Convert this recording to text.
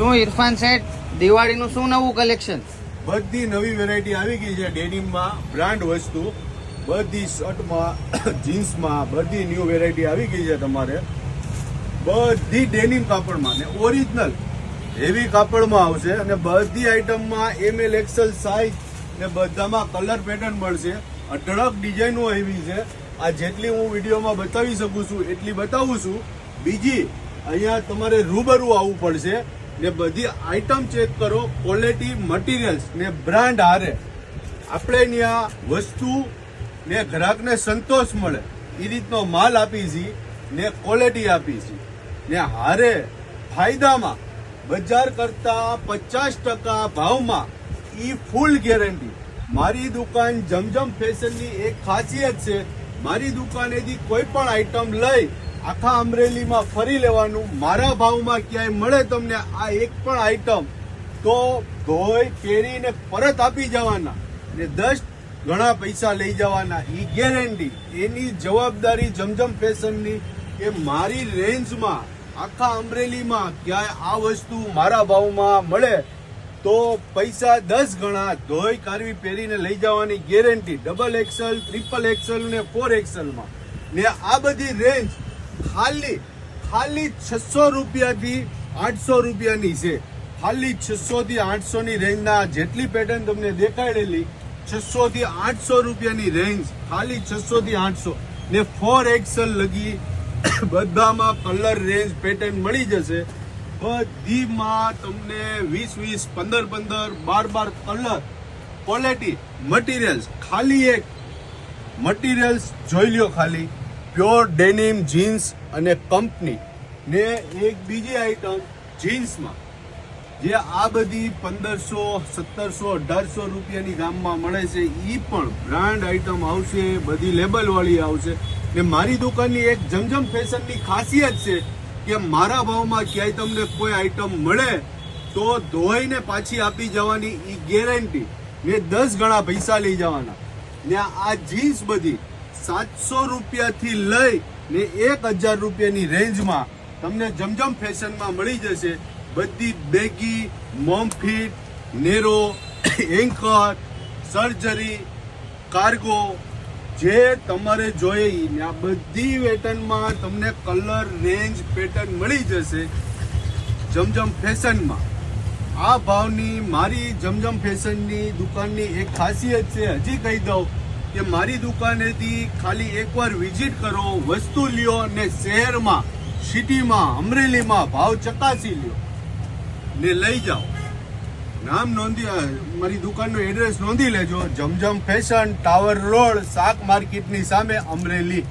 શું ઇરફાન સેઠ દિવાળીનું શું નવું કલેક્શન? બધી નવી વેરાયટી આવી ગઈ છે ડેનિમમાં, બ્રાન્ડ વસ્તુ બધી શર્ટમાં જીન્સમાં બધી ન્યૂ વેરાયટી આવી ગઈ છે. તમારે બધી ડેનિમ કાપડમાં ને ઓરિજિનલ હેવી કાપડમાં આવશે અને બધી આઈટમમાં ML XL સાઇઝ ને બધામાં કલર પેટર્ન મળશે. અઢળક ડિઝાઇનો એવી છે. આ જેટલી હું વિડીયોમાં બતાવી શકું છું એટલી બતાવું છું. બીજી અહીંયા તમારે રૂબરૂ આવવું પડશે ને બધી આઈટમ ચેક કરો, ક્વોલિટી, મટીરિયલ્સ ને બ્રાન્ડ હારે આપણે ત્યાં વસ્તુ ને ગ્રાહકને સંતોષ મળે એ રીતનો માલ આપી છીએ ને ક્વોલિટી આપી છીએ ને હારે ફાયદામાં બજાર કરતા 50% ભાવમાં ઈ ફૂલ ગેરંટી. મારી દુકાન જમજમ ફેશનની એક ખાસિયત છે, મારી દુકાનેથી કોઈ પણ આઈટમ લઈ આખા અમરેલીમાં ફરી લેવાનું, મારા ભાવમાં ક્યાંય મળે તમને આ એક પણ આઈટમ તો ધોઈ પહેરીને પરત આપી જવાના ને 10 ગણા પૈસા લઈ જવાના. એ ગેરંટી, એની જવાબદારી જમજમ ફેશનની કે મારી રેન્જમાં આખા અમરેલીમાં ક્યાંય આ વસ્તુ મારા ભાવમાં મળે તો પૈસા 10 ગણા ધોઈ કારવી પહેરીને લઈ જવાની ગેરંટી. XXL, XXL ને 4XL માં ને આ બધી રેન્જ ખાલી 600 રૂપિયાથી 800 રૂપિયાની છે. ખાલી 600 થી 800 ની રેન્જના જેટલી પેટર્ન તમને દેખાડેલી 600 થી 800 રૂપિયાની રેન્જ, ખાલી 600 થી 800 ને 4XL લગી બધામાં કલર રેન્જ પેટર્ન મળી જશે. બધીમાં તમને 20, 15, 12 કલર, ક્વોલિટી, મટીરિયલ્સ. ખાલી એક મટીરિયલ્સ જોઈ લ્યો, ખાલી પ્યોર ડેનિમ જીન્સ અને કંપની ને એક બીજી આઈટમ જીન્સમાં જે આ બધી 1500, 1700, 1800 રૂપિયાની ગામમાં મળે છે એ પણ બ્રાન્ડ આઈટમ આવશે, બધી લેબલ વાળી આવશે. ને મારી દુકાનની એક જમજમ ફેશનની ખાસિયત છે કે મારા ભાવમાં ક્યાંય તમને કોઈ આઈટમ મળે તો ધોઈને પાછી આપી જવાની એ ગેરંટી ને 10 ગણા પૈસા લઈ જવાના. ને આ જીન્સ બધી 700 રૂપિયાથી લઈ ને 1000 રૂપિયાની રેન્જમાં તમને જમજમ ફેશનમાં મળી જશે. બધી baggy, mom fit, narrow, anchor, surgery, cargo જે તમારે જોઈએ ને આ બધી પેટર્નમાં તમને કલર રેન્જ પેટર્ન મળી જશે જમજમ ફેશનમાં. આ ભાવની મારી જમજમ ફેશનની દુકાનની એક ખાસિયત છે. હજી કહી દઉં કે મારી દુકાનેથી ખાલી એકવાર વિઝિટ કરો, વસ્તુ લ્યો ને શહેરમાં, સિટીમાં, અમરેલીમાં ભાવ ચકાસી લ્યો ને લઈ જાઓ. નામ નોંધી, મારી દુકાનનું એડ્રેસ નોંધી લેજો. જમજમ ફેશન, ટાવર રોડ, શાક માર્કેટની સામે, અમરેલી.